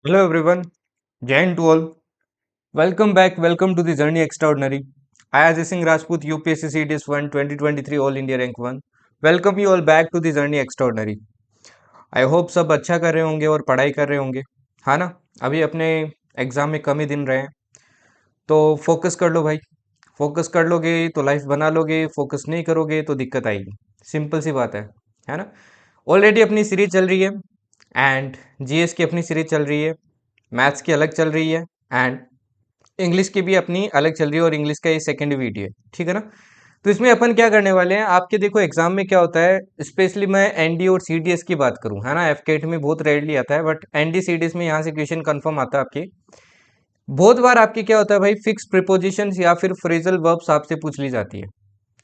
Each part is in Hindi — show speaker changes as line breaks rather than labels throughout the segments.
Hello everyone, Jain to all. Welcome back, welcome to the Journey Extraordinary. I Ajay Singh Rajput, UPSC CDS 1 2023 All India Rank 1. Welcome you all back to the Journey Extraordinary. I hope सब अच्छा कर रहे होंगे और पढ़ाई कर रहे होंगे, हाँ ना। अभी अपने एग्जाम में कम ही दिन रहे हैं, तो फोकस कर लो भाई। फोकस कर लोगे तो लाइफ बना लोगे, फोकस नहीं करोगे तो दिक्कत आएगी। सिंपल सी बात है ना। ऑलरेडी अपनी सीरीज चल रही है एंड जीएस की अपनी सीरीज चल रही है, मैथ्स की अलग चल रही है एंड इंग्लिश की भी अपनी अलग चल रही है, और इंग्लिश का ये सेकंड वीडियो है, ठीक है ना। तो इसमें अपन क्या करने वाले हैं, आपके देखो एग्जाम में क्या होता है, स्पेशली मैं एनडी और सीडीएस की बात करूं, है ना। एफकेट में बहुत रेयरली आता है, बट एनडी सीडीएस में यहाँ से क्वेश्चन कंफर्म आता है आपके। बहुत बार आपके क्या होता है भाई, फिक्स प्रिपोजिशंस या फिर फ्रेजल वर्ब्स आपसे पूछ ली जाती है,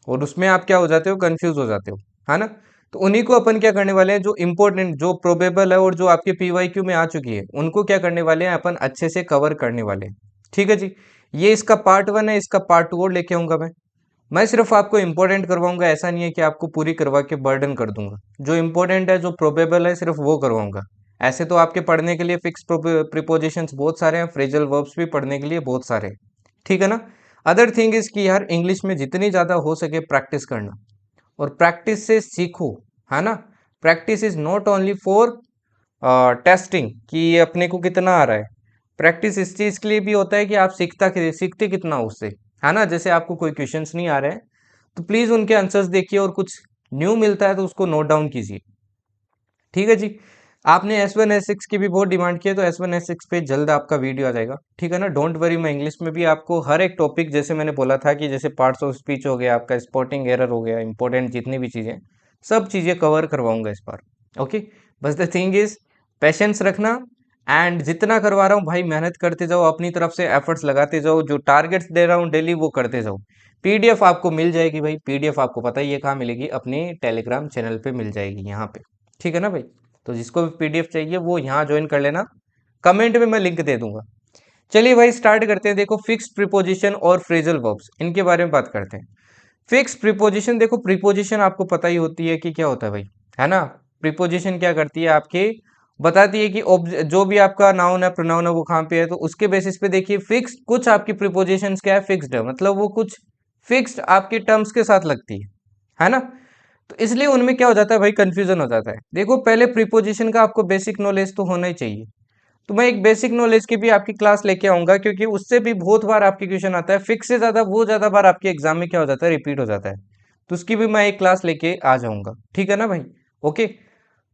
और उसमें आप क्या हो जाते हो, कंफ्यूज हो जाते हो, है ना। तो उन्हीं को अपन क्या करने वाले हैं, जो इंपॉर्टेंट, जो प्रोबेबल है और जो आपके पीवाईक्यू में आ चुकी है, उनको क्या करने वाले हैं, अपन अच्छे से कवर करने वाले हैं। ठीक है जी। ये इसका पार्ट 1 है, इसका पार्ट 2 और लेके आऊंगा मैं सिर्फ आपको इंपॉर्टेंट करवाऊंगा, ऐसा नहीं है कि आपको पूरी करवा के बर्डन कर दूंगा। जो इंपॉर्टेंट है, जो प्रोबेबल है, सिर्फ वो करवाऊंगा। ऐसे तो आपके पढ़ने के लिए फिक्स प्रिपोजिशंस बहुत सारे हैं, फ्रेजल वर्ब्स भी पढ़ने के लिए बहुत सारे हैं, ठीक है ना। अदर थिंग इज कि यार इंग्लिश में जितनी ज़्यादा हो सके प्रैक्टिस करना, और प्रैक्टिस से सीखो, है ना। Practice is not only for testing कि अपने को कितना आ रहा है। प्रैक्टिस इस चीज़ के लिए भी होता है कि आप सीखते कितना हो उससे, है ना। जैसे आपको कोई क्वेश्चंस नहीं आ रहे हैं, तो प्लीज़ उनके आंसर्स देखिए, और कुछ न्यू मिलता है तो उसको नोट डाउन कीजिए, ठीक है जी। आपने S1 S6 की भी बहुत डिमांड की है, तो S1 S6 पे जल्द आपका वीडियो आ जाएगा, ठीक है ना। डोंट वरी, मैं इंग्लिश में भी आपको हर एक टॉपिक, जैसे मैंने बोला था कि जैसे पार्ट्स ऑफ स्पीच हो गया, आपका स्पॉटिंग एरर हो गया, इंपॉर्टेंट जितनी भी चीज़ें, सब चीज़ें कवर करवाऊंगा इस बार। ओके। बस द थिंग इज, पेशेंस रखना, एंड जितना करवा रहा हूँ भाई, मेहनत करते जाओ, अपनी तरफ से एफर्ट्स लगाते जाओ, जो टारगेट्स दे रहा हूँ डेली वो करते जाओ। पीडीएफ आपको मिल जाएगी भाई, पीडीएफ आपको पता ही है कहाँ मिलेगी, अपने टेलीग्राम चैनल पे मिल जाएगी, यहाँ पे, ठीक है ना भाई। तो जिसको भी पीडीएफ चाहिए वो यहाँ ज्वाइन कर लेना, कमेंट में मैं लिंक दे दूंगा। चलिए भाई स्टार्ट करते हैं। देखो फिक्स्ड प्रीपोजिशन और फ्रेजल वर्ब्स, इनके बारे में बात करते हैं। फिक्स प्रीपोजिशन, देखो प्रीपोजिशन आपको पता ही होती है कि क्या होता है भाई, है ना। प्रीपोजिशन क्या करती है, आपके बताती है कि जो भी आपका नाउन है, प्रोनाउन है, वो कहाँ पे है, तो उसके बेसिस पे देखिए फिक्स, कुछ आपकी प्रीपोजिशंस क्या है, फिक्स्ड है, मतलब वो कुछ फिक्स्ड आपके टर्म्स के साथ लगती है ना। तो इसलिए उनमें क्या हो जाता है भाई, कंफ्यूजन हो जाता है। देखो पहले प्रीपोजिशन का आपको बेसिक नॉलेज तो होना ही चाहिए, तो मैं एक बेसिक नॉलेज की भी आपकी क्लास लेके आऊंगा, क्योंकि उससे भी बहुत बार आपकी क्वेश्चन आता है, फिक्स से ज्यादा वो ज्यादा बार आपके एग्जाम में क्या हो जाता है, रिपीट हो जाता है। तो उसकी भी मैं एक क्लास लेके आ जाऊंगा, ठीक है ना भाई। ओके।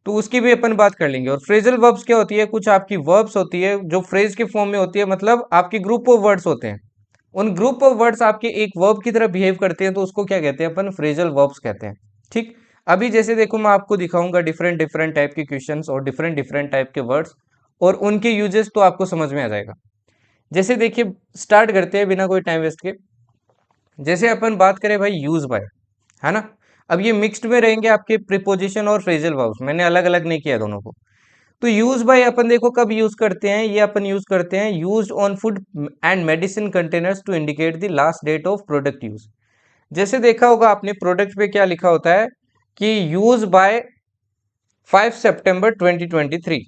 तो उसकी भी अपन बात कर लेंगे। और फ्रेजल वर्ब्स क्या होती है, कुछ आपकी वर्ब्स होती है जो फ्रेज के फॉर्म में होती है, मतलब आपकी ग्रुप ऑफ वर्ड्स होते हैं, उन ग्रुप ऑफ वर्ड्स आपके एक वर्ब की तरह बिहेव करते हैं, तो उसको क्या कहते हैं अपन, फ्रेजल वर्ब्स कहते हैं, ठीक। अभी जैसे देखो मैं आपको दिखाऊंगा डिफरेंट डिफरेंट टाइप के क्वेश्चंस और डिफरेंट डिफरेंट टाइप के वर्ड्स, और उनके यूजेस तो आपको समझ में आ जाएगा। जैसे देखिए स्टार्ट करते हैं बिना कोई टाइम वेस्ट के। जैसे अपन बात करें भाई यूज बाय, है ना। अब ये मिक्स्ड में रहेंगे आपके प्रीपोजिशन और फ्रेजल वर्ब्स, मैंने अलग अलग नहीं किया दोनों को। तो यूज बाय अपन देखो कब यूज करते हैं, ये अपन यूज करते हैं, used on food and medicine containers to indicate the last date of product use. जैसे देखा होगा आपने प्रोडक्ट पे क्या लिखा होता है कि यूज बाय 5 सितंबर 2023,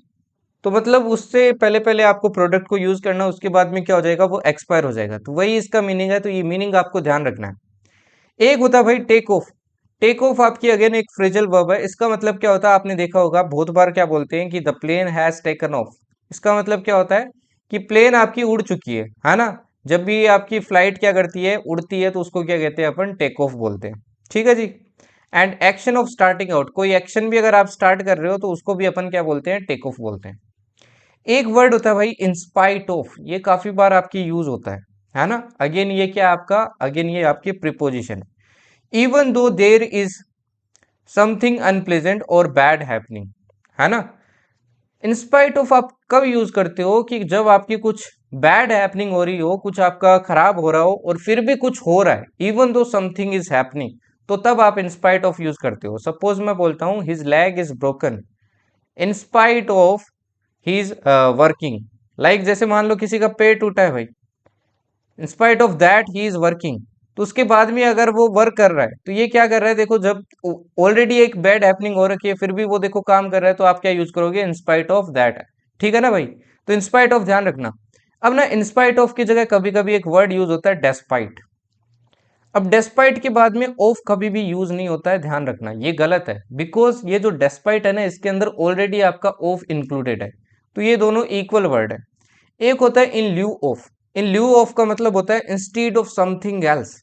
तो मतलब उससे पहले पहले आपको प्रोडक्ट को यूज करना, उसके बाद में क्या हो जाएगा, वो एक्सपायर हो जाएगा, तो वही इसका मीनिंग है। तो ये मीनिंग आपको ध्यान रखना है। एक होता है भाई टेक ऑफ। टेक ऑफ आपकी अगेन एक फ्रेजल वर्ब है। इसका मतलब क्या होता है, आपने देखा होगा बहुत बार क्या बोलते हैं कि the plane has taken off. इसका मतलब क्या होता है कि प्लेन आपकी उड़ चुकी है ना। जब भी आपकी फ्लाइट क्या करती है, उड़ती है, तो उसको क्या कहते हैं अपन, टेक ऑफ बोलते हैं, ठीक है जी। And action of starting out, कोई एक्शन भी अगर आप स्टार्ट कर रहे हो तो उसको भी अपन क्या बोलते हैं, टेक ऑफ बोलते हैं। एक वर्ड होता है भाई इंस्पाइट ऑफ, ये काफी बार आपकी यूज होता है ना। अगेन ये क्या आपका, अगेन ये आपकी preposition. Even though there is something unpleasant और बैड हैपनिंग, है ना। इंस्पाइट ऑफ आप कब यूज करते हो, कि जब आपकी कुछ बैड हैपनिंग हो रही हो, कुछ आपका खराब हो रहा हो, और फिर भी कुछ हो रहा है, even though something is happening, तो तब आप इंस्पाइट ऑफ यूज करते हो। सपोज मैं बोलता हूं his leg is broken in spite of he is working. Like जैसे मान लो किसी का पेट टूटा है भाई, in spite of that he is working, तो उसके बाद में अगर वो वर्क कर रहा है, तो ये क्या कर रहा है, देखो जब ऑलरेडी एक बैड हैपनिंग हो रखी है, फिर भी वो देखो काम कर रहा है, तो आप क्या यूज करोगे, इन स्पाइट ऑफ दैट, ठीक है ना भाई। तो इंस्पाइट ऑफ ध्यान रखना। अब ना इंस्पाइट ऑफ की जगह कभी कभी एक वर्ड यूज होता है डेस्पाइट। अब डेस्पाइट के बाद में ऑफ कभी भी यूज नहीं होता है, ध्यान रखना ये गलत है, बिकॉज ये जो डेस्पाइट है ना इसके अंदर ऑलरेडी आपका ऑफ इंक्लूडेड है, तो ये दोनों इक्वल वर्ड है। एक होता है इन lieu of. In lieu of का मतलब होता है इंस्टीड ऑफ समथिंग एल्स।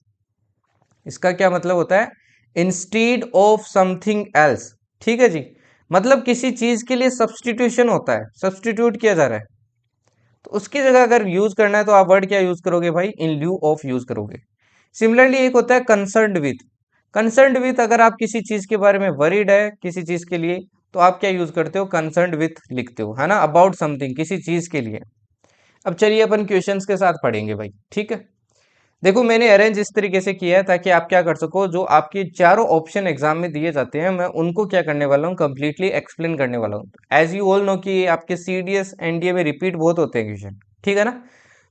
इसका क्या मतलब होता है? Instead of something else. ठीक है जी, मतलब किसी चीज के लिए सब्सटीट्यूशन होता है, सब्सटीट्यूट किया जा रहा है, तो उसकी जगह अगर यूज करना है तो आप वर्ड क्या यूज करोगे भाई? इन ल्यू ऑफ यूज करोगे। सिमिलरली एक होता है कंसर्न्ड विथ। कंसर्न्ड विथ, अगर आप किसी चीज के बारे में वरीड है किसी चीज के लिए, तो आप क्या यूज करते हो? कंसर्न्ड विथ लिखते हो, है ना, अबाउट समथिंग, किसी चीज के लिए। अब चलिए अपन क्वेश्चंस के साथ पढ़ेंगे भाई, ठीक है। देखो मैंने अरेंज इस तरीके से किया है ताकि आप क्या कर सको, जो आपके चारों ऑप्शन एग्जाम में दिए जाते हैं मैं उनको क्या करने वाला हूँ, कंप्लीटली एक्सप्लेन करने वाला हूँ। एज यू ऑल नो कि आपके सीडीएस एनडीए में रिपीट बहुत होते हैं क्वेश्चन, ठीक है ना।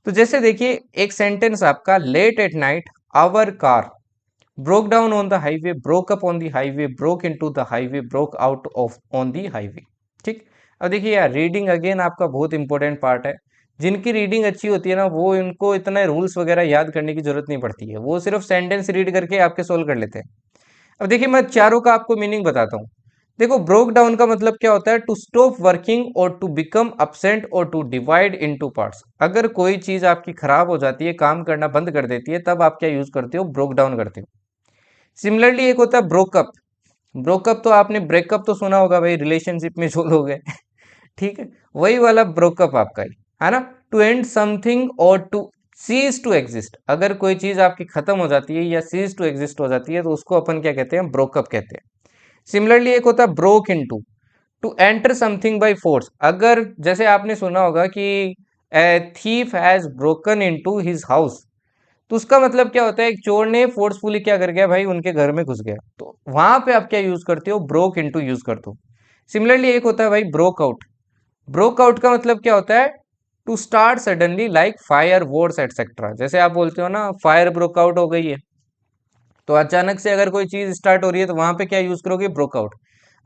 तो जैसे देखिए एक सेंटेंस आपका, late at night our car broke down on the highway, broke up on the highway, broke into the highway, broke out of on the highway. ठीक। अब देखिए यार, रीडिंग अगेन आपका बहुत इंपॉर्टेंट पार्ट है। जिनकी रीडिंग अच्छी होती है ना, वो इनको इतना रूल्स वगैरह याद करने की जरूरत नहीं पड़ती है, वो सिर्फ सेंटेंस रीड करके आपके सोल्व कर लेते हैं। अब देखिए मैं चारों का आपको मीनिंग बताता हूँ। देखो ब्रोक डाउन का मतलब क्या होता है? टू स्टॉप वर्किंग और टू बिकम अपसेंट और टू डिवाइड इनटू पार्ट्स। अगर कोई चीज आपकी खराब हो जाती है, काम करना बंद कर देती है, तब आप क्या यूज करते हो? ब्रोक डाउन करते हो। सिमिलरली एक होता है ब्रोकअप। ब्रोकअप तो आपने ब्रेकअप तो सुना होगा भाई, रिलेशनशिप में जो लोग हैं ठीक है, वही वाला ब्रोकअप आपका है ना। टू एंड समथिंग और टू सीज टू एग्जिस्ट। अगर कोई चीज आपकी खत्म हो जाती है या सीज टू एग्जिस्ट हो जाती है तो उसको अपन क्या कहते हैं? ब्रोकअप कहते हैं। सिमिलरली एक होता है broke into. To enter something by force. अगर जैसे आपने सुना होगा कि thief has broken into his house, तो उसका मतलब क्या होता है? एक चोर ने फोर्सफुली क्या कर गया भाई, उनके घर में घुस गया, तो वहां पे आप क्या यूज करते हो? ब्रोक इनटू यूज करते हो। सिमिलरली एक होता है भाई ब्रोक आउट। ब्रोक आउट का मतलब क्या होता है? To start suddenly like fire wars etcetera. जैसे आप बोलते हो ना, फायर ब्रोक आउट हो गई है, तो अचानक से अगर कोई चीज स्टार्ट हो रही है तो वहां पे क्या यूज करोगे? Broke out.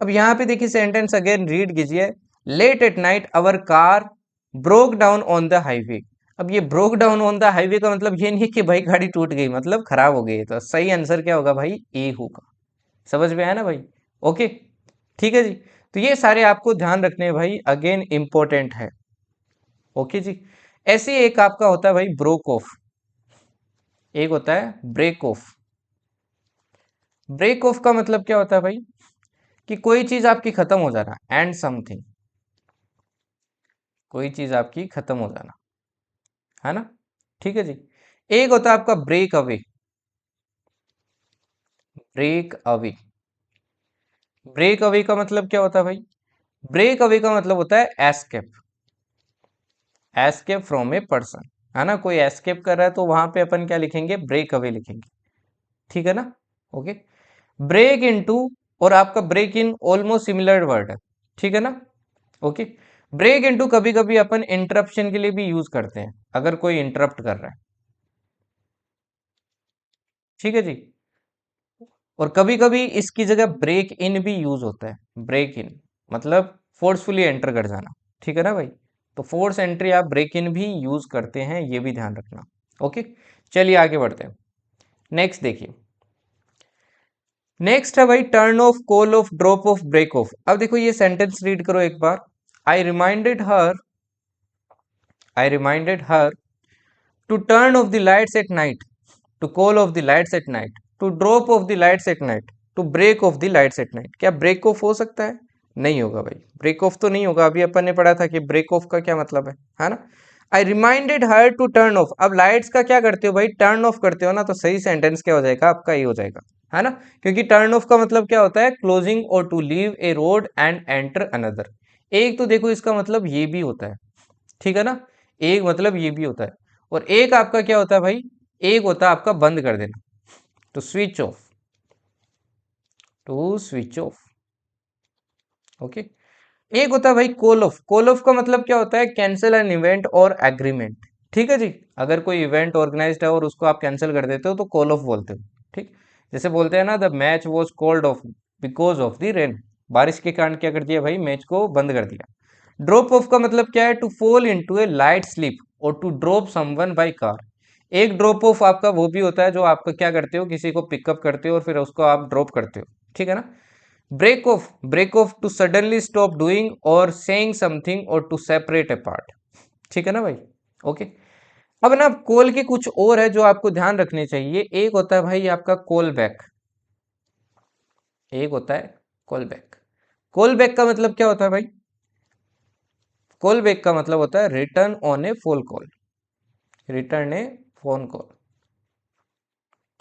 अब यहाँ पे देखिए सेंटेंस अगेन रीड कीजिए, late at night our car broke down on the highway. अब ये broke down on the highway का मतलब ये नहीं कि भाई गाड़ी टूट गई, मतलब खराब हो गई, तो सही आंसर क्या होगा भाई? ए होगा। समझ में आया ना भाई? ओके, ठीक है जी। तो ये सारे आपको ध्यान रखने हैं भाई, अगेन इंपॉर्टेंट है। ओके जी। ऐसे एक आपका होता है भाई ब्रोक ऑफ, एक होता है ब्रेक ऑफ। ब्रेक ऑफ का मतलब क्या होता है भाई? कि कोई चीज आपकी खत्म हो जाना, एंड समथिंग, कोई चीज आपकी खत्म हो जाना, है ना। ठीक है जी। एक होता है आपका break away. Break away, break away का मतलब क्या होता है भाई? ब्रेक अवे का मतलब होता है escape, escape from a person, है ना। कोई एस्केप कर रहा है तो वहां पे अपन क्या लिखेंगे? ब्रेक अवे लिखेंगे, ठीक है ना। ओके। ब्रेक इनटू और आपका break in almost similar word है, ठीक है ना। ओके। ब्रेक इनटू कभी कभी अपन इंटरप्शन के लिए भी यूज करते हैं, अगर कोई इंटरप्ट कर रहा है, ठीक है जी। और कभी कभी इसकी जगह ब्रेक इन भी यूज होता है। ब्रेक इन मतलब फोर्सफुली एंटर कर जाना, ठीक है ना भाई। तो फोर्स एंट्री आप ब्रेक इन भी यूज करते हैं, ये भी ध्यान रखना। ओके, चलिए आगे बढ़ते हैं। नेक्स्ट देखिए, नेक्स्ट है भाई turn off, call off, drop off, break off. अब देखो ये सेंटेंस रीड करो एक बार। I reminded her, I reminded her to turn off the lights at night, to call off the lights at night, to drop off the lights at night, to break off the lights at night. क्या ब्रेक ऑफ हो सकता है? नहीं होगा भाई, ब्रेक ऑफ तो नहीं होगा। अभी अपन ने पढ़ा था कि ब्रेक ऑफ का क्या मतलब है ना। I reminded her to turn off. अब लाइट्स का क्या करते हो भाई? टर्न ऑफ करते हो ना, तो सही सेंटेंस क्या हो जाएगा आपका? ये हो जाएगा, है ना। क्योंकि टर्न ऑफ का मतलब क्या होता है? क्लोजिंग और to leave a road and enter another. एक तो देखो इसका मतलब ये भी होता है, ठीक है ना। एक मतलब ये भी होता है, और एक आपका क्या होता है भाई? एक होता है आपका बंद कर देना, to switch off, to switch off. Okay. एक होता है भाई कॉल ऑफ। कॉल ऑफ का मतलब क्या होता है? कैंसिल एन इवेंट और एग्रीमेंट, ठीक है जी। अगर कोई इवेंट ऑर्गेनाइज्ड है और उसको आप कैंसिल कर देते हो तो कॉल ऑफ बोलते हो, ठीक। जैसे बोलते हैं ना, the match was called off because of the rain. बारिश के कारण क्या कर दिया भाई? मैच को बंद कर दिया। ड्रॉप ऑफ का मतलब क्या है? To fall into a light sleep और to drop someone by car. एक ड्रॉप ऑफ आपका वो भी होता है जो आपका क्या करते हो, किसी को पिकअप करते हो और फिर उसको आप ड्रॉप करते हो, ठीक है ना। Break off to suddenly stop doing और सेइंग समथिंग और टू सेपरेट अपार्ट, ठीक है ना भाई। ओके, अब ना कॉल के कुछ और है जो आपको ध्यान रखने चाहिए। एक होता है भाई आपका कॉल बैक, एक होता है कॉल बैक। कॉल बैक का मतलब क्या होता है भाई? कॉल बैक का मतलब होता है return on A phone call, return A phone call,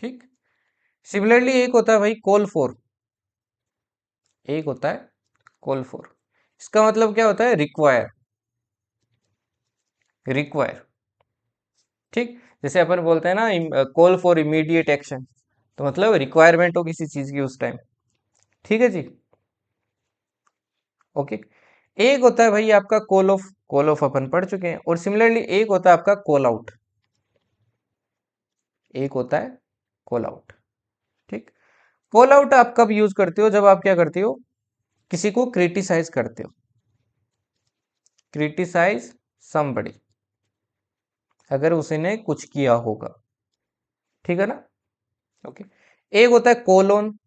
ठीक। सिमिलरली एक होता है भाई कॉल फॉर, एक होता है कॉल फॉर। इसका मतलब क्या होता है? रिक्वायर, रिक्वायर, ठीक। जैसे अपन बोलते हैं ना कॉल फॉर इमीडिएट एक्शन, तो मतलब रिक्वायरमेंट हो किसी चीज की उस टाइम, ठीक है जी। ओके, एक होता है भाई आपका कॉल ऑफ, कॉल ऑफ अपन पढ़ चुके हैं। और सिमिलरली एक होता है आपका कॉल आउट, एक होता है कॉल आउट, ठीक। कॉल आउट आप कब यूज करते हो? जब आप क्या करते हो, किसी को क्रिटिसाइज करते हो, क्रिटिसाइज समबडी, अगर उसने कुछ किया होगा, ठीक है ना। ओके, एक होता है कोलोन।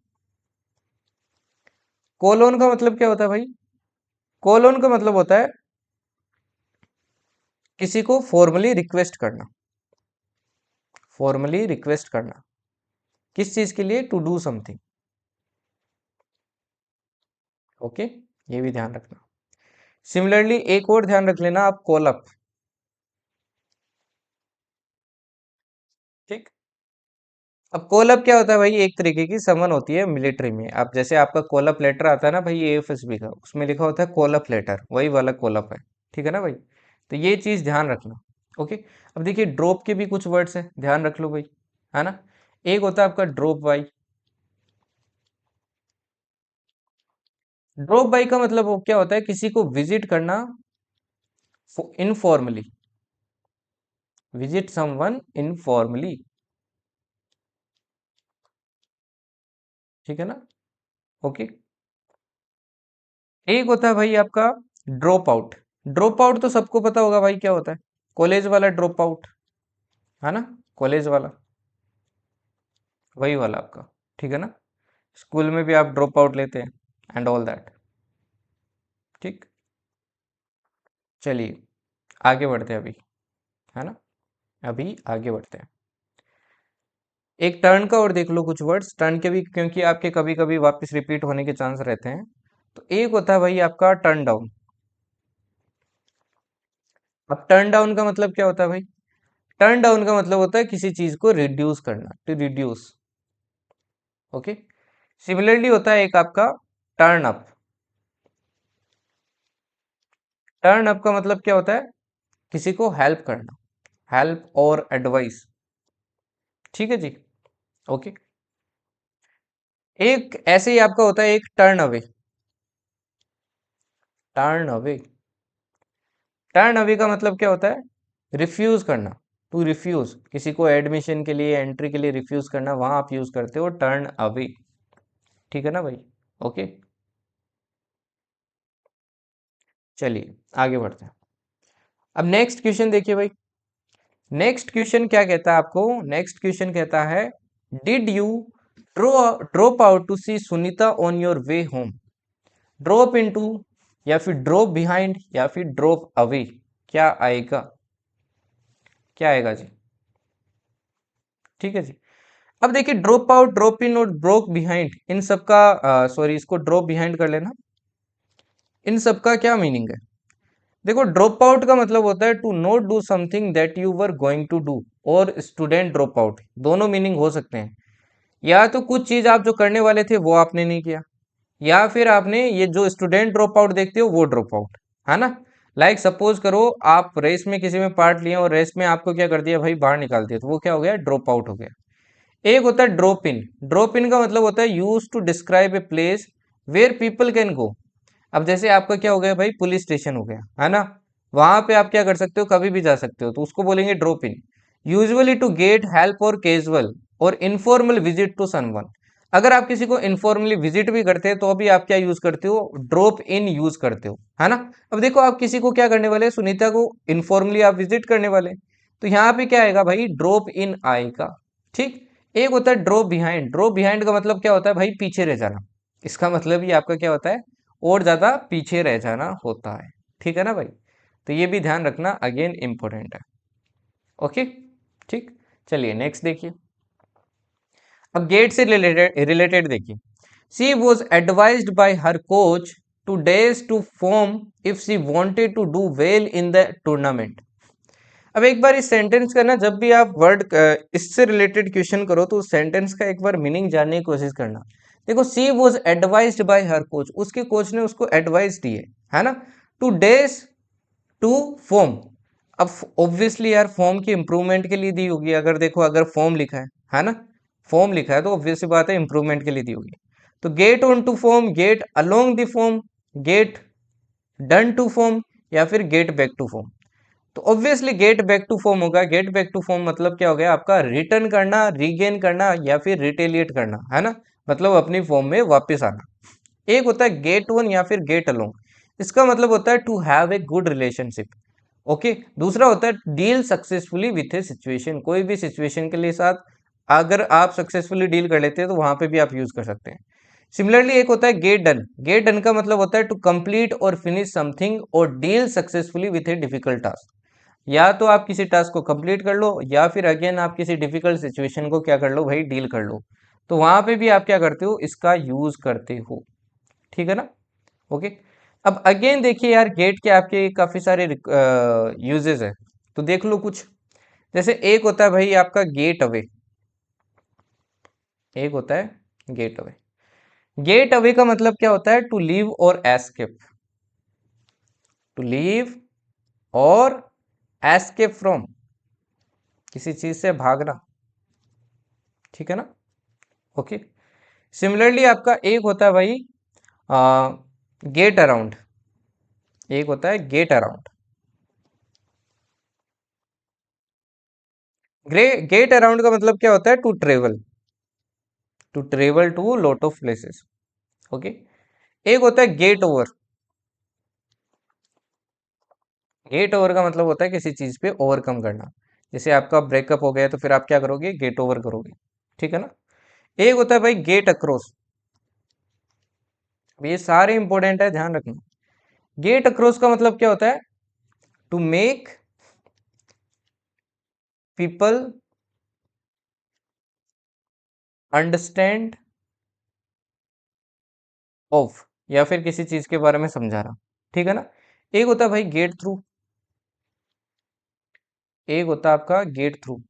कोलोन का मतलब क्या होता है भाई? कोलोन का मतलब होता है किसी को फॉर्मली रिक्वेस्ट करना, फॉर्मली रिक्वेस्ट करना, किस चीज के लिए? To do something. ओके, ये भी ध्यान रखना। सिमिलरली एक और ध्यान रख लेना आप, कॉल अप, ठीक। अब कॉल अप क्या होता है भाई? एक तरीके की समन होती है मिलिट्री में। अब जैसे आपका कॉल अप लेटर आता है ना भाई एएफएसबी का, उसमें लिखा होता है कॉल अप लेटर, वही वाला कॉल अप है, ठीक है ना भाई। तो ये चीज ध्यान रखना। ओके, अब देखिए ड्रॉप के भी कुछ वर्ड्स हैं, ध्यान रख लो भाई, है ना। एक होता है आपका ड्रॉप बाई। ड्रॉप बाई का मतलब वो क्या होता है? किसी को विजिट करना इनफॉर्मली, विजिट समवन इनफॉर्मली, ठीक है ना। ओके, एक होता है भाई आपका ड्रॉप आउट। ड्रॉप आउट तो सबको पता होगा भाई क्या होता है, कॉलेज वाला ड्रॉप आउट, है ना, कॉलेज वाला, वही वाला आपका, ठीक है ना। स्कूल में भी आप ड्रॉप आउट लेते हैं एंड ऑल दैट, ठीक। चलिए आगे बढ़ते हैं अभी, है ना, अभी आगे बढ़ते हैं। एक टर्न का और देख लो कुछ वर्ड्स टर्न के भी, क्योंकि आपके कभी कभी वापस रिपीट होने के चांस रहते हैं। तो एक होता है भाई आपका टर्न डाउन। अब टर्न डाउन का मतलब क्या होता है भाई? टर्न डाउन का मतलब होता है किसी चीज को रिड्यूस करना, टू रिड्यूस। ओके, सिमिलरली होता है एक आपका टर्न अप। टर्न अप का मतलब क्या होता है? किसी को हेल्प करना, हेल्प और एडवाइस, ठीक है जी। ओके, एक ऐसे ही आपका होता है एक turn away. Turn away, turn away का मतलब क्या होता है? रिफ्यूज करना, टू रिफ्यूज, किसी को एडमिशन के लिए, एंट्री के लिए रिफ्यूज करना, वहां आप यूज करते हो टर्न अवे, ठीक है ना भाई। ओके, चलिए आगे बढ़ते हैं। अब नेक्स्ट क्वेश्चन देखिए भाई, नेक्स्ट क्वेश्चन क्या कहता है आपको? नेक्स्ट क्वेश्चन कहता है did you drop out to see Sunita on your way home? Drop into, या फिर ड्रॉप बिहाइंड, या फिर ड्रॉप अवे, क्या आएगा? क्या आएगा जी? ठीक है जी। अब देखिए ड्रॉप आउट, ड्रॉप इन और ड्रॉप बिहाइंड, इन सबका सॉरी इसको ड्रॉप बिहाइंड कर लेना, इन सबका क्या मीनिंग है? देखो ड्रॉप आउट का मतलब होता है to not do something that you were going to do, और स्टूडेंट ड्रॉप आउट, दोनों मीनिंग हो सकते हैं। या तो कुछ चीज आप जो करने वाले थे वो आपने नहीं किया, या फिर आपने ये जो स्टूडेंट ड्रॉप आउट देखते हो वो ड्रॉप आउट, है ना। लाइक सपोज करो आप रेस में किसी में पार्ट लिए और रेस में आपको क्या कर दिया भाई, बाहर निकाल दिया, तो वो क्या हो गया? ड्रॉप आउट हो गया। एक होता है ड्रॉप इन। ड्रॉप इन का मतलब होता है use to describe a place where people can go. अब जैसे आपका क्या हो गया भाई, पुलिस स्टेशन हो गया, है ना, वहां पे आप क्या कर सकते हो, कभी भी जा सकते हो, तो उसको बोलेंगे drop in. Usually to get help और कैजुअल और इनफॉर्मल विजिट टू समवन। अगर आप किसी को इनफॉर्मली विजिट भी करते हैं तो भी आप क्या यूज करते हो, ड्रॉप इन यूज करते हो, है ना। अब देखो आप किसी को क्या करने वाले हैं, सुनीता को इनफॉर्मली आप विजिट करने वाले हैं, तो यहाँ पे क्या आएगा भाई, ड्रॉप इन आएगा। ठीक। एक होता है ड्रॉप बिहाइंड। ड्रॉप बिहाइंड का मतलब क्या होता है भाई, पीछे रह जाना। इसका मतलब ही आपका क्या होता है, और ज्यादा पीछे रह जाना होता है। ठीक है ना भाई, तो ये भी ध्यान रखना, अगेन इंपॉर्टेंट है। ओके। ठीक। चलिए नेक्स्ट देखिए। अब गेट से रिलेटेड देखिए। She was advised by her coach to days to form if she wanted to do well in the tournament. अब एक बार इस सेंटेंस का ना, जब भी आप वर्ड इससे रिलेटेड क्वेश्चन करो तो उस सेंटेंस का एक बार मीनिंग जानने की कोशिश करना। देखो, she was advised by her coach, उसके कोच ने उसको एडवाइस दी है ना, टू डेज टू फॉर्म। अब ऑब्वियसली यार फॉर्म की इंप्रूवमेंट के लिए दी होगी। अगर देखो, अगर फॉर्म लिखा है ना, फॉर्म लिखा है तो ऑब्वियस सी बात है इंप्रूवमेंट के लिए दी होगी। तो get on to form, get along the form, get done to form, या फिर गेट बैक टू फॉर्म। तो obviously get back to form होगा। गेट बैक टू फॉर्म मतलब क्या हो गया आपका, रिटर्न करना, रीगेन करना, या फिर रिटेलिएट करना, है ना, मतलब अपनी फॉर्म में वापस आना। एक होता है गेट वन या फिर गेट अलोंग, इसका मतलब होता है to have a good relationship. Okay. दूसरा होता है deal successfully with a situation, कोई भी सिचुएशन के लिए साथ अगर आप सक्सेसफुली डील कर लेते हैं तो वहां पे भी आप यूज कर सकते हैं। सिमिलरली एक होता है गेट डन। गेट डन का मतलब होता है टू कंप्लीट और फिनिश समथिंग और deal successfully with a difficult task. या तो आप किसी टास्क को कंप्लीट कर लो, या फिर अगेन आप किसी डिफिकल्ट सिचुएशन को क्या कर लो भाई, डील कर लो। तो वहां पे भी आप क्या करते हो, इसका यूज करते हो। ठीक है ना। ओके। अब अगेन देखिए यार, गेट के आपके काफी सारे यूजेस है, तो देख लो कुछ। जैसे एक होता है भाई आपका गेट अवे। एक होता है गेट अवे। गेट अवे का मतलब क्या होता है, टू लीव और एस्केप। टू लीव और एस्केप फ्रॉम, किसी चीज से भागना। ठीक है ना। ओके। सिमिलरली आपका एक होता है भाई गेट अराउंड। एक होता है गेट अराउंड। गेट अराउंड का मतलब क्या होता है, to travel. To travel to lot of places. Okay. एक होता है गेट ओवर। गेट ओवर का मतलब होता है किसी चीज पे ओवरकम करना। जैसे आपका ब्रेकअप हो गया तो फिर आप क्या करोगे, गेट ओवर करोगे। ठीक है ना। एक होता है भाई गेट अक्रॉस। ये सारे इंपॉर्टेंट है, ध्यान रखना। गेट अक्रॉस का मतलब क्या होता है, to make people understand of, या फिर किसी चीज के बारे में समझाना। ठीक है ना। एक होता है भाई गेट थ्रू। एक होता है आपका गेट थ्रू,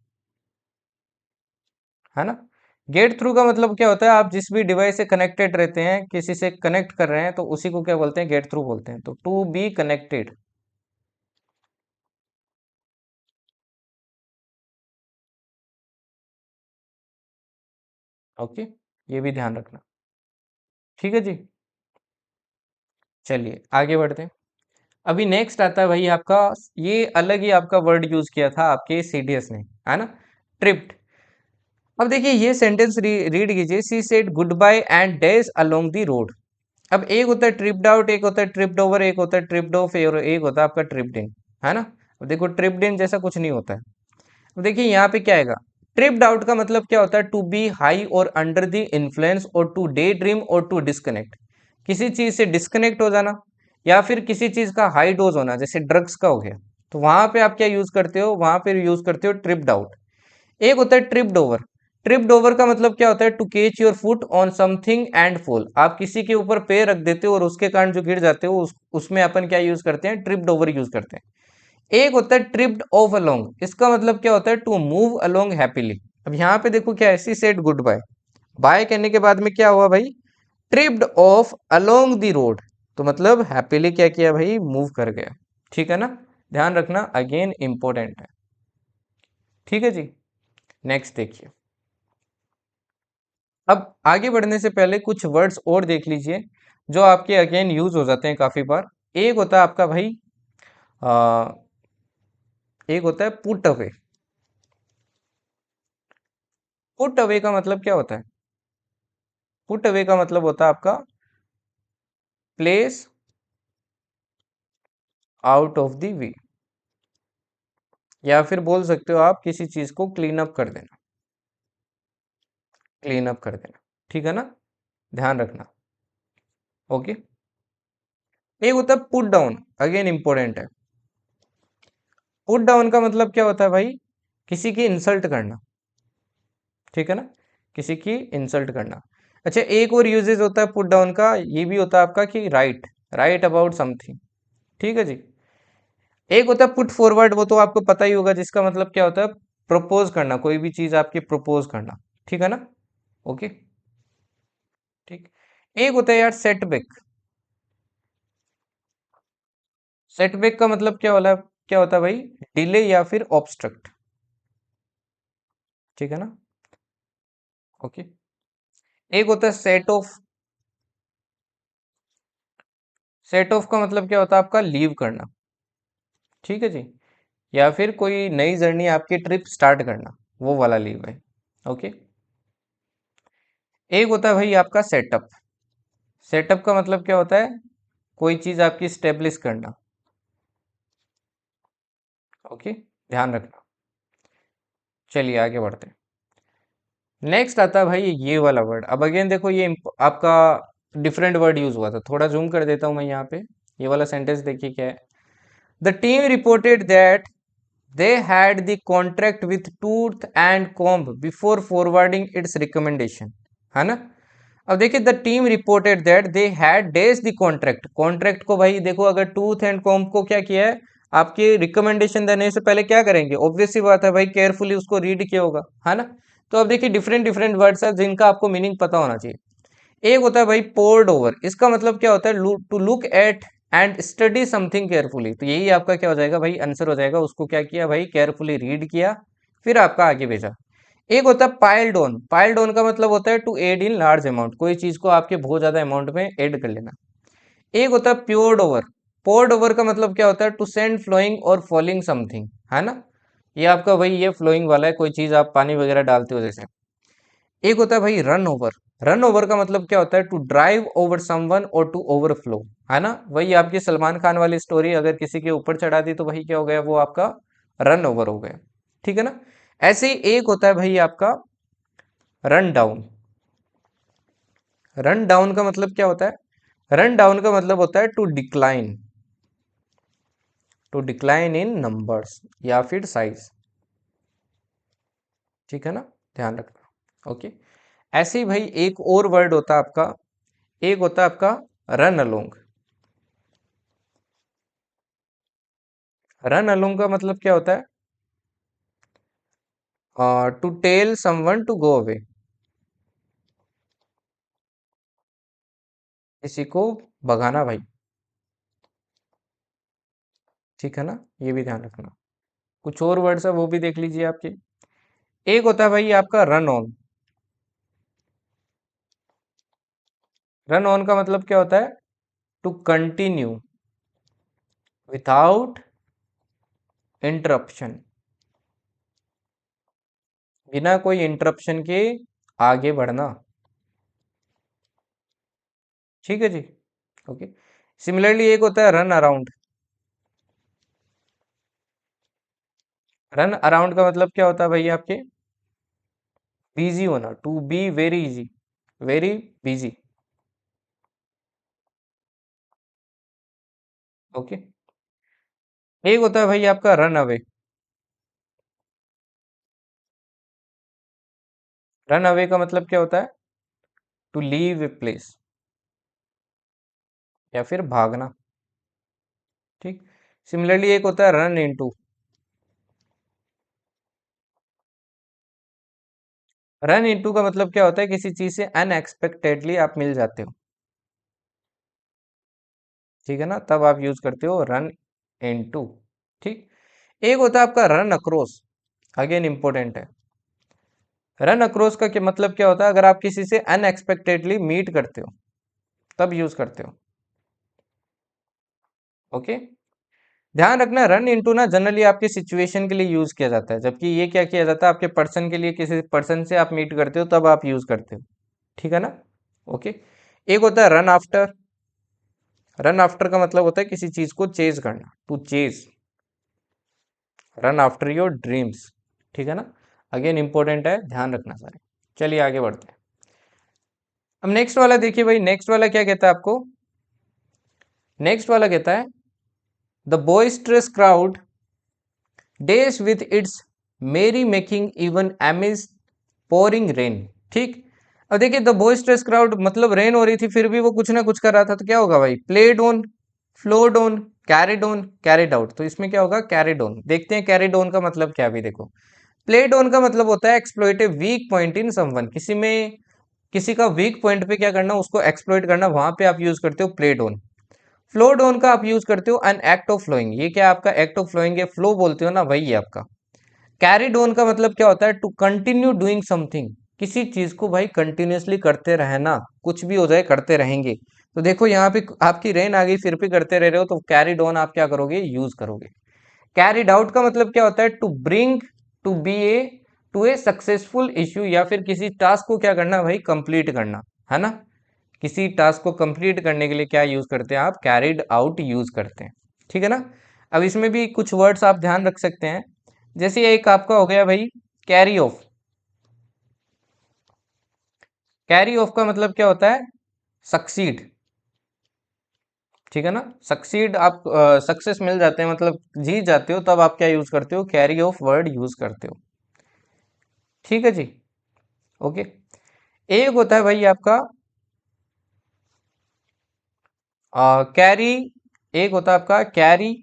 है ना। गेट थ्रू का मतलब क्या होता है, आप जिस भी डिवाइस से कनेक्टेड रहते हैं, किसी से कनेक्ट कर रहे हैं, तो उसी को क्या बोलते हैं, गेट थ्रू बोलते हैं। तो टू बी कनेक्टेड। ओके। ये भी ध्यान रखना। ठीक है जी। चलिए आगे बढ़ते हैं। अभी नेक्स्ट आता है भाई आपका, ये अलग ही आपका वर्ड यूज किया था आपके सीडीएस ने, है ना, ट्रिप्ड। अब देखिए ये सेंटेंस रीड कीजिए, she said goodbye and days along the road. अब एक होता है ट्रिप्ड आउट, एक होता है ट्रिप्ड ओवर, एक होता है ट्रिप्ड ऑफ, और एक होता है आपका ट्रिप्ड इन, है ना। अब देखो ट्रिप्ड इन जैसा कुछ नहीं होता है। अब देखिए यहाँ पे क्या आएगा, ट्रिप्ड आउट का मतलब क्या होता है, टू बी हाई और अंडर द इन्फ्लुएंस और टू डे ड्रीम और टू डिस्कनेक्ट। किसी चीज से डिस्कनेक्ट हो जाना, या फिर किसी चीज का हाई डोज होना, जैसे ड्रग्स का हो गया, तो वहां पे आप क्या यूज करते हो, वहां पे यूज करते हो ट्रिप्ड आउट। एक होता है ट्रिप्ड ओवर। ट्रिप्ड ओवर का मतलब क्या होता है, टू केच your foot on something and fall. आप किसी के ऊपर पैर रख देते हो और उसके कारण जो गिर जाते हो, उसमें अपन क्या यूज करते हैं, ट्रिप्ड ओवर यूज करते हैं। एक होता है ट्रिप्ड ऑफ अलोंग, इसका मतलब क्या होता है, टू मूव अलोंग हैप्पीली। अब यहाँ पे देखो क्या है, she said goodbye. Bye कहने के बाद में क्या हुआ भाई, tripped off along the road, तो मतलब हैप्पीली क्या किया भाई, मूव कर गया। ठीक है ना। ध्यान रखना, अगेन इंपॉर्टेंट है। ठीक है जी। नेक्स्ट देखिए। अब आगे बढ़ने से पहले कुछ वर्ड्स और देख लीजिए जो आपके अगेन यूज हो जाते हैं काफी बार। एक होता है आपका भाई आ, एक होता है पुट अवे। पुट अवे का मतलब क्या होता है, पुट अवे का मतलब होता है आपका place out of the way, या फिर बोल सकते हो आप किसी चीज को क्लीन अप कर देना, क्लीन अप कर देना, ठीक है ना, ध्यान रखना। ओके। एक होता है पुट डाउन, अगेन इंपॉर्टेंट है। पुट डाउन का मतलब क्या होता है भाई, किसी की इंसल्ट करना, ठीक है ना, किसी की इंसल्ट करना। अच्छा, एक और यूजेस होता है पुट डाउन का, ये भी होता है आपका कि राइट, राइट अबाउट समथिंग, ठीक है जी। एक होता है पुट फॉरवर्ड, वो तो आपको पता ही होगा, जिसका मतलब क्या होता है, प्रपोज करना, कोई भी चीज आपकी प्रपोज करना, ठीक है ना। ओके, ठीक। एक होता है यार सेटबैक। सेटबैक का मतलब क्या होता है भाई, डिले या फिर ऑब्स्ट्रक्ट, ठीक है ना। ओके। एक होता है सेट ऑफ। सेट ऑफ का मतलब क्या होता है आपका, लीव करना, ठीक है जी, या फिर कोई नई जर्नी आपकी ट्रिप स्टार्ट करना, वो वाला लीव है। ओके। एक होता है भाई आपका सेटअप। सेटअप का मतलब क्या होता है, कोई चीज आपकी स्टेब्लिश करना। ओके, ध्यान रखना। चलिए आगे बढ़ते हैं। नेक्स्ट आता है भाई ये वाला वर्ड। अब अगेन देखो ये आपका डिफरेंट वर्ड यूज हुआ था, थोड़ा जूम कर देता हूं मैं यहाँ पे। ये वाला सेंटेंस देखिए क्या है। The team reported that they had the contract with tooth and comb before forwarding its recommendation, है ना। अब देखिए the team reported that they had days the contract. Contract को भाई देखो, अगर टूथ एंड कॉम्ब को क्या किया है, आपके रिकमेंडेशन देने से पहले क्या करेंगे, ऑब्वियस सी बात है भाई, केयरफुली उसको रीड किया होगा, है ना। तो अब देखिए डिफरेंट डिफरेंट वर्ड्स है जिनका आपको मीनिंग पता होना चाहिए। एक होता है भाई पोर्ड ओवर, इसका मतलब क्या होता है, to look at and study something carefully. तो यही आपका क्या हो जाएगा भाई, आंसर हो जाएगा, उसको क्या किया भाई, केयरफुली रीड किया, फिर आपका आगे भेजा। एक होता है पाइल्ड ऑन। पाइल्ड ऑन का मतलब होता है to add in large amount, कोई चीज को आपके बहुत ज्यादा अमाउंट में ऐड कर लेना। एक होता है प्योर्ड ओवर। पोर्ड ओवर का मतलब क्या होता है, टू सेंड फ्लोइंग और फॉलिंग समथिंग, है ना। ये आपका भाई ये फ्लोइंग वाला है, कोई चीज आप पानी वगैरह डालते हो जैसे। एक होता है भाई रन ओवर। रन ओवर का मतलब क्या होता है, टू ड्राइव ओवर समवन और टू ओवरफ्लो, है ना। वही आपकी सलमान खान वाली स्टोरी, अगर किसी के ऊपर चढ़ा दी तो वही क्या हो गया, वो आपका रन ओवर हो गया, ठीक है ना। ऐसे ही एक होता है भाई आपका रन डाउन। रन डाउन का मतलब क्या होता है, रन डाउन का मतलब होता है to decline, to decline in numbers या फिर साइज, ठीक है ना, ध्यान रखना। ओके। ऐसे ही भाई एक और वर्ड होता है आपका, एक होता है आपका रन अलोंग। रन अलोंग का मतलब क्या होता है, to tell someone to go away, किसी को भगाना भाई, ठीक है ना, ये भी ध्यान रखना। कुछ और वर्ड्स है वो भी देख लीजिए आपके। एक होता है भाई आपका रन ऑन। रन ऑन का मतलब क्या होता है, टू कंटिन्यू विदाउट इंटरप्शन, बिना कोई इंटरप्शन के आगे बढ़ना, ठीक है जी। ओके। सिमिलरली एक होता है रन अराउंड। रन अराउंड का मतलब क्या होता है भाई आपके, बिजी होना, to be very easy, very busy. Okay. एक होता है भाई आपका रन अवे। रन अवे का मतलब क्या होता है, टू लीव ए प्लेस, या फिर भागना, ठीक। सिमिलरली एक होता है रन इनटू। रन इनटू का मतलब क्या होता है, किसी चीज से अनएक्सपेक्टेडली आप मिल जाते हो, ठीक है ना, तब आप यूज करते हो रन इनटू, ठीक। एक होता है आपका रन अक्रॉस, अगेन इंपॉर्टेंट है। रन अक्रॉस का मतलब क्या होता है, अगर आप किसी से अनएक्सपेक्टेडली मीट करते हो तब यूज करते हो। ओके। ध्यान रखना, रन इनटू ना जनरली आपके सिचुएशन के लिए यूज किया जाता है, जबकि ये क्या किया जाता है आपके पर्सन के लिए, किसी पर्सन से आप मीट करते हो तब आप यूज करते हो, ठीक है ना। ओके। एक होता है रन आफ्टर। रन आफ्टर का मतलब होता है किसी चीज को चेज करना, to chase, run after your dreams. ठीक है ना, अगेन इंपॉर्टेंट है, ध्यान रखना सारे। चलिए आगे बढ़ते हैं। अब नेक्स्ट वाला देखिए भाई, नेक्स्ट वाला क्या कहता है आपको। नेक्स्ट वाला कहता है the boisterous crowd days with its merry making even amidst pouring rain। ठीक। अब देखिए द boisterous crowd मतलब रेन हो रही थी फिर भी वो कुछ ना कुछ कर रहा था, तो क्या होगा भाई, played on, flowed on, carried on, carried out. तो इसमें क्या होगा, कैरिड ऑन। देखते हैं कैरिड ऑन का मतलब क्या, भी देखो। प्लेड ऑन का मतलब होता है exploit a weak point in someone, किसी में किसी का वीक पॉइंट पे क्या करना, उसको एक्सप्लॉइट करना, वहां पे आप यूज करते हो प्लेड ऑन। फ्लो डाउन का आप यूज करते हो एन एक्ट ऑफ फ्लोइंग, ये क्या आपका एक्ट ऑफ फ्लोइंग है, फ्लो बोलते हो ना, वही है आपका। कैरी डाउन का मतलब क्या होता है, टू कंटिन्यू डूइंग समथिंग, किसी चीज को भाई कंटिन्यूअसली करते रहना, कुछ भी हो जाए करते रहेंगे। तो देखो यहाँ पे आपकी रेन आ गई फिर भी करते रह रहे हो, तो कैरी डाउन आप क्या करोगे, यूज करोगे। कैरिड आउट का मतलब क्या होता है, to bring, to be a, to a successful issue, या फिर किसी टास्क को क्या करना भाई, कंप्लीट करना, है ना। किसी टास्क को कंप्लीट करने के लिए क्या यूज करते हैं आप, कैरिड आउट यूज करते हैं। ठीक है ना। अब इसमें भी कुछ वर्ड्स आप ध्यान रख सकते हैं, जैसे एक आपका हो गया भाई कैरी ऑफ। कैरी ऑफ का मतलब क्या होता है, सक्सीड। ठीक है ना, सक्सीड, आप सक्सेस मिल जाते हैं मतलब जीत जाते हो, तब आप क्या यूज करते हो, कैरी ऑफ वर्ड यूज करते हो। ठीक है जी। ओके। एक होता है भाई आपका कैरी, एक होता है आपका carry,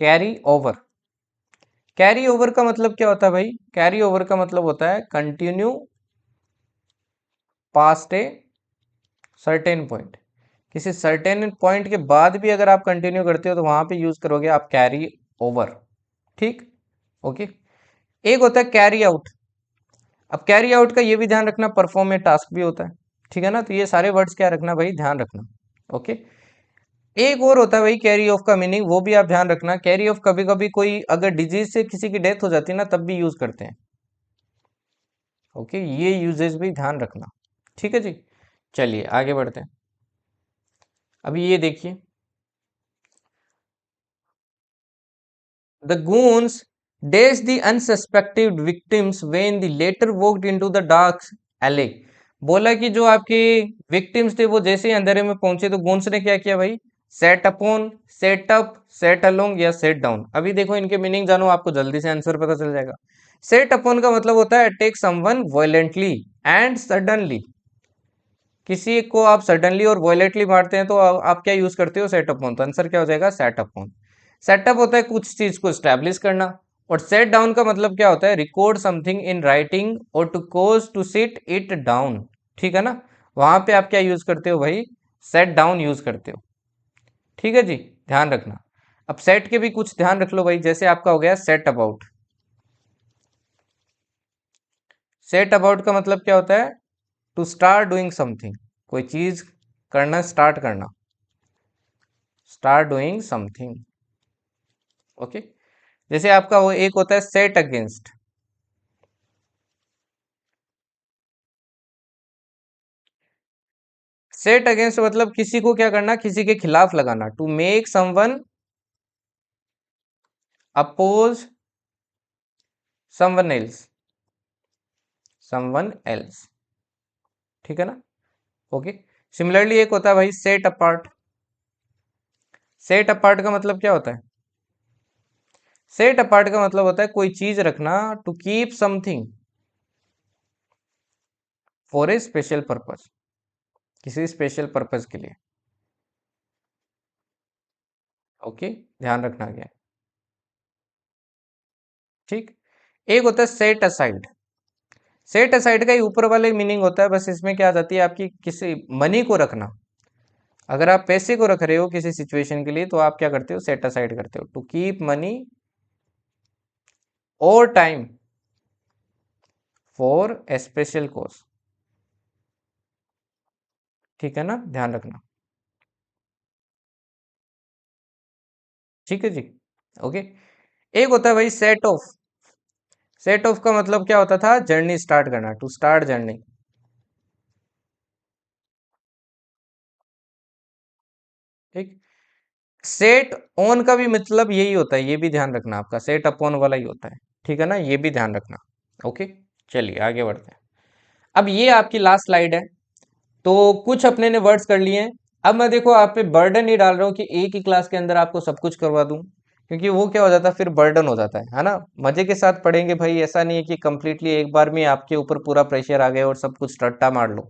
carry over. Carry over का मतलब क्या होता है भाई, कैरी ओवर का मतलब होता है continue past a certain point, किसी सर्टेन पॉइंट के बाद भी अगर आप कंटिन्यू करते हो तो वहां पे यूज करोगे आप कैरी ओवर। ठीक। ओके। एक होता है कैरी आउट। अब कैरी आउट का ये भी ध्यान रखना, परफॉर्म ए टास्क भी होता है। ठीक है ना, तो ये सारे वर्ड्स क्या रखना भाई, ध्यान रखना। ओके। एक और होता है भाई कैरी ऑफ का मीनिंग, वो भी आप ध्यान रखना। कैरी ऑफ कभी कभी कोई अगर डिजीज से किसी की डेथ हो जाती है ना, तब भी यूज करते हैं। ओके, ये यूजेस भी ध्यान रखना। ठीक है जी। चलिए आगे बढ़ते हैं। अभी ये देखिए, the goons dashed the unsuspected victims when the later walked into the dark alley। बोला कि जो आपके विक्टिम्स थे वो जैसे ही अंधेरे में पहुंचे तो गोन्स ने क्या किया भाई, set upon, set up, set along या सेट डाउन। अभी देखो इनके मीनिंग जानो, आपको जल्दी से आंसर पता चल जाएगा। सेट अपॉन का मतलब होता है attack someone violently and suddenly, किसी को आप सडनली और वायलेंटली मारते हैं तो आप क्या यूज करते हो, सेट अपॉन। तो आंसर क्या हो जाएगा, सेट अपॉन। सेटअप होता है कुछ चीज को स्टैब्लिश करना, और सेट डाउन का मतलब क्या होता है, रिकॉर्ड समथिंग इन राइटिंग और to cause to sit it down. ठीक है ना, वहां पे आप क्या यूज करते हो भाई, सेट डाउन यूज करते हो। ठीक है जी, ध्यान रखना। अब सेट के भी कुछ ध्यान रख लो भाई, जैसे आपका हो गया सेट अबाउट। सेट अबाउट का मतलब क्या होता है, टू स्टार्ट डूइंग समथिंग, कोई चीज करना, स्टार्ट करना, स्टार्ट डूइंग समथिंग। ओके। जैसे आपका वो एक होता है सेट अगेंस्ट। सेट अगेंस्ट मतलब किसी को क्या करना, किसी के खिलाफ लगाना, to make someone oppose someone else, someone else. ठीक है ना। ओके। सिमिलरली एक होता है भाई सेट अपार्ट। सेट अपार्ट का मतलब क्या होता है, सेट अपार्ट का मतलब होता है कोई चीज रखना, to keep something for a special purpose, किसी स्पेशल पर्पज के लिए। ओके, ध्यान रखना गया। ठीक। एक होता है सेट असाइड। सेट असाइड का ही ऊपर वाले मीनिंग होता है, बस इसमें क्या आ जाती है आपकी, किसी मनी को रखना। अगर आप पैसे को रख रहे हो किसी सिचुएशन के लिए तो आप क्या करते हो, सेट असाइड करते हो, टू कीप मनी और time for a special cause. ठीक है ना, ध्यान रखना। ठीक है जी। ओके। एक होता है भाई सेट ऑफ। सेट ऑफ का मतलब क्या होता था, जर्नी स्टार्ट करना, टू स्टार्ट जर्नी। ठीक। सेट ऑन का भी मतलब यही होता है, ये भी ध्यान रखना आपका, सेट अपॉन वाला ही होता है, ठीक है ना, ये भी ध्यान रखना। ओके, चलिए आगे बढ़ते हैं। अब ये आपकी लास्ट स्लाइड है, तो कुछ अपने ने वर्ड्स कर लिए हैं। अब मैं देखो आप पे बर्डन नहीं डाल रहा हूँ कि एक ही क्लास के अंदर आपको सब कुछ करवा दूं, क्योंकि वो क्या हो जाता है, फिर बर्डन हो जाता है ना। मजे के साथ पढ़ेंगे भाई, ऐसा नहीं है कि कंप्लीटली एक बार में आपके ऊपर पूरा प्रेशर आ गया और सब कुछ रट्टा मार लो।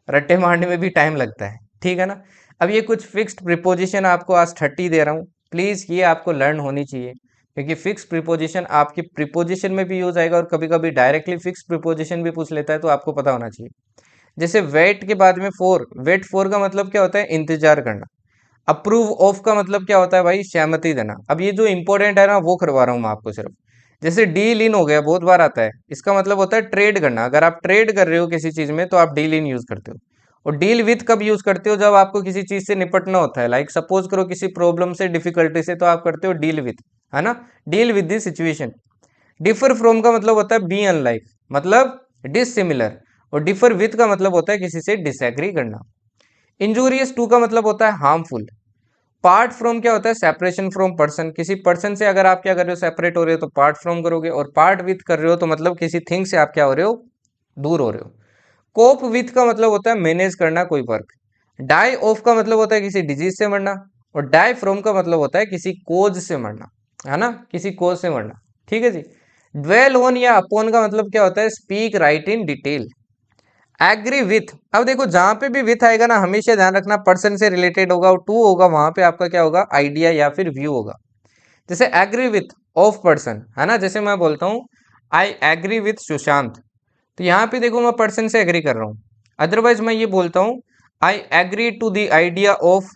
रट्टे मारने में भी टाइम लगता है, ठीक है ना। अब ये कुछ फिक्स्ड प्रिपोजिशन आपको आज 30 दे रहा हूँ, प्लीज़ ये आपको लर्न होनी चाहिए, क्योंकि फिक्स प्रिपोजिशन आपकी प्रिपोजिशन में भी यूज आएगा और कभी कभी डायरेक्टली फिक्स प्रिपोजिशन भी पूछ लेता है, तो आपको पता होना चाहिए। जैसे वेट के बाद में फोर, वेट फोर का मतलब क्या होता है, इंतजार करना। अप्रूव ऑफ का मतलब क्या होता है भाई, सहमति देना। अब ये जो इंपॉर्टेंट है ना, वो करवा रहा हूँ मैं आपको सिर्फ। जैसे डील इन हो गया, बहुत बार आता है, इसका मतलब होता है ट्रेड करना। अगर आप ट्रेड कर रहे हो किसी चीज में तो आप डील इन यूज करते हो। और डील विथ कब यूज करते हो, जब आपको किसी चीज से निपटना होता है, लाइक सपोज करो किसी प्रॉब्लम से, डिफिकल्टी से, तो आप करते हो डील विथ, है ना, deal with this situation. Differ from का मतलब होता है बी अनलाइक, मतलब डिसिमिलर। और डिफर विथ का मतलब होता है किसी से डिसएग्री करना। इंजूरियस टू का मतलब होता है हार्मफुल। पार्ट फ्रॉम क्या होता है, सेपरेशन फ्रॉम पर्सन। किसी पर्सन से अगर आप क्या कर रहे हो, सेपरेट हो रहे हो, तो पार्ट फ्रॉम करोगे। और पार्ट विथ कर रहे हो तो मतलब किसी थिंग से आप क्या हो रहे हो, दूर हो रहे हो। कोप विथ का मतलब होता है मैनेज करना कोई वर्क। डाई ऑफ का मतलब होता है किसी डिजीज से मरना। और डाई फ्रॉम का मतलब होता है किसी कोज से मरना, है ना, किसी कोज से मरना, ठीक है जी। ड्वेल ऑन या अपॉन का मतलब क्या होता है, speak right in detail. Agree with, अब देखो जहां पे भी विथ आएगा ना, हमेशा ध्यान रखना पर्सन से रिलेटेड होगा, और टू होगा वहां पे आपका क्या होगा, आइडिया या फिर व्यू होगा। जैसे एग्री विथ ऑफ पर्सन, है ना, जैसे मैं बोलता हूँ आई एग्री विथ सुशांत, तो यहाँ पे देखो मैं पर्सन से एग्री कर रहा हूँ। अदरवाइज मैं ये बोलता हूँ I agree to the idea of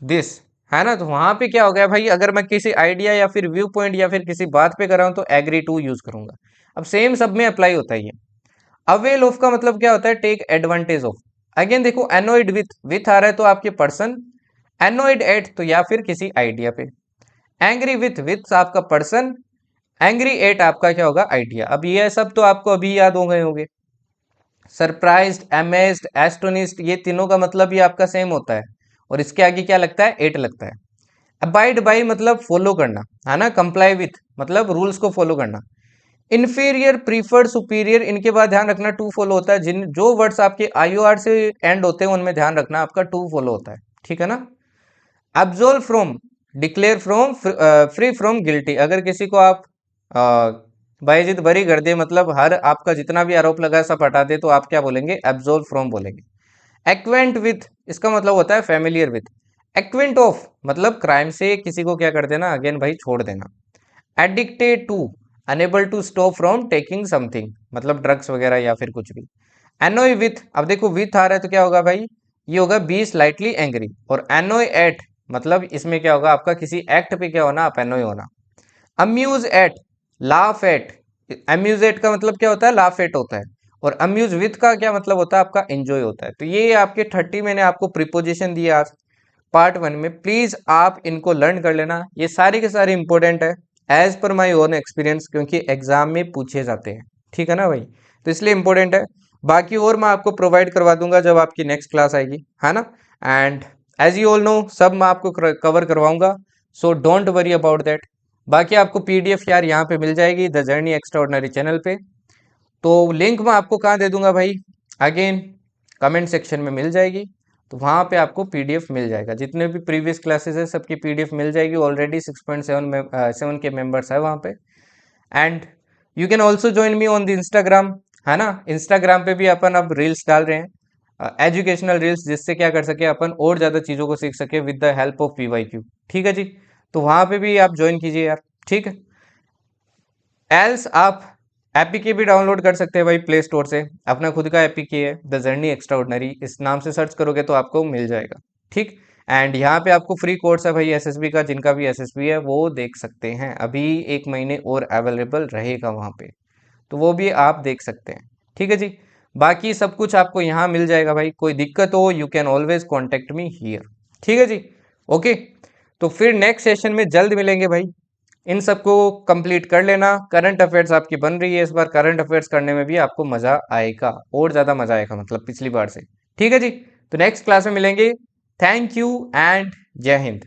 this, है ना, तो वहां पे क्या हो गया भाई, अगर मैं किसी आइडिया या फिर व्यू पॉइंट या फिर किसी बात पे कर रहा हूँ तो एग्री टू यूज करूंगा। अब सेम सब में अप्लाई होता है ये। अवेल ऑफ का मतलब क्या होता है, टेक एडवांटेज ऑफ। अगेन देखो एनोइड विथ आ रहा है तो आपके पर्सन, एनोइड एट तो या फिर किसी आइडिया पे। एंग्री विथ आपका पर्सन, एंग्री एट आपका क्या होगा, आइडिया। अब ये सब तो आपको अभी याद हो गए होंगे। सरप्राइज्ड, अमेज्ड, एस्टोनिस्ड, ये तीनों का मतलब ही आपका सेम होता है। और इसके आगे क्या लगता है, एट लगता है। अबाइड बाई मतलब फॉलो करना, है ना। कंप्लाई विथ मतलब रूल्स को फॉलो करना। इन्फीरियर, प्रीफर्ड, सुपीरियर, इनके बाद ध्यान रखना टू फॉलो होता है। जिन जो वर्ड्स आपके आईओआर से एंड होते हैं उनमें ध्यान रखना आपका टू फॉलो होता है, ठीक है ना। Absolve from, declare from, free from guilty. अगर किसी को आप बायजिद बरी कर दे, मतलब हर आपका जितना भी आरोप लगा है सब हटा दे, तो आप क्या बोलेंगे, एब्सोल्व फ्रॉम बोलेंगे। एक्वेंट विथ, इसका मतलब होता है फेमिलियर विथ। एक्वेंट ऑफ मतलब क्राइम से किसी को क्या कर देना, अगेन भाई छोड़ देना। Addicted to, unable to stop from taking something, मतलब ड्रग्स वगैरह या फिर कुछ भी। एनोय विथ, अब देखो विथ आ रहा है तो क्या होगा भाई, ये होगा बी स्लाइटली एंग्री। और एनोय एट मतलब इसमें क्या होगा, आपका किसी एक्ट पे क्या होना, आप एनोय होना। Amuse at, laugh at. Amuse at का मतलब क्या होता है, लाफ एट होता है। और अम्यूज विथ का क्या मतलब होता है, आपका एंजॉय होता है। तो ये आपके 30 मैंने आपको प्रिपोजिशन दिए आज पार्ट वन में, प्लीज आप इनको लर्न कर लेना। ये सारे के सारे इंपॉर्टेंट है as per my own experience, क्योंकि एग्जाम में पूछे जाते हैं, ठीक है ना भाई, तो इसलिए इंपॉर्टेंट है। बाकी और मैं आपको प्रोवाइड करवा दूंगा जब आपकी नेक्स्ट क्लास आएगी, है ना। And as you all know सब मैं आपको कवर करवाऊंगा, so don't worry about that. बाकी आपको पीडीएफ यार यहाँ पे मिल जाएगी द जर्नी एक्स्ट्राऑर्डिनरी चैनल पे। तो लिंक मैं आपको कहाँ दे दूंगा भाई, अगेन कमेंट सेक्शन में मिल जाएगी। तो वहाँ पे आपको पीडीएफ मिल जाएगा, जितने भी प्रीवियस क्लासेस है सबकी पीडीएफ मिल जाएगी। ऑलरेडी 6.7 में 7 के मेंबर्स है वहाँ पे। And you can also join me on the Instagram, है ना। इंस्टाग्राम पे भी अपन अब रील्स डाल रहे हैं, एजुकेशनल रील्स, जिससे क्या कर सके अपन और ज़्यादा चीज़ों को सीख सके with the help of PYQ, ठीक है जी। तो वहाँ पे भी आप ज्वाइन कीजिए यार, ठीक है। एल्स आप एपीके भी डाउनलोड कर सकते हैं भाई प्ले स्टोर से, अपना खुद का एपीके है द जर्नी एक्स्ट्राऑर्डिनरी, इस नाम से सर्च करोगे तो आपको मिल जाएगा, ठीक। एंड यहाँ पे आपको फ्री कोर्स है भाई एसएसबी का, जिनका भी एसएसबी है वो देख सकते हैं, अभी 1 महीने और अवेलेबल रहेगा वहाँ पे, तो वो भी आप देख सकते हैं, ठीक है जी। बाकी सब कुछ आपको यहाँ मिल जाएगा भाई, कोई दिक्कत हो you can always contact me here, ठीक है जी। ओके, तो फिर नेक्स्ट सेशन में जल्द मिलेंगे भाई। इन सबको कंप्लीट कर लेना। करंट अफेयर्स आपकी बन रही है इस बार, करंट अफेयर्स करने में भी आपको मजा आएगा, और ज्यादा मजा आएगा मतलब पिछली बार से, ठीक है जी। तो नेक्स्ट क्लास में मिलेंगे। थैंक यू एंड जय हिंद।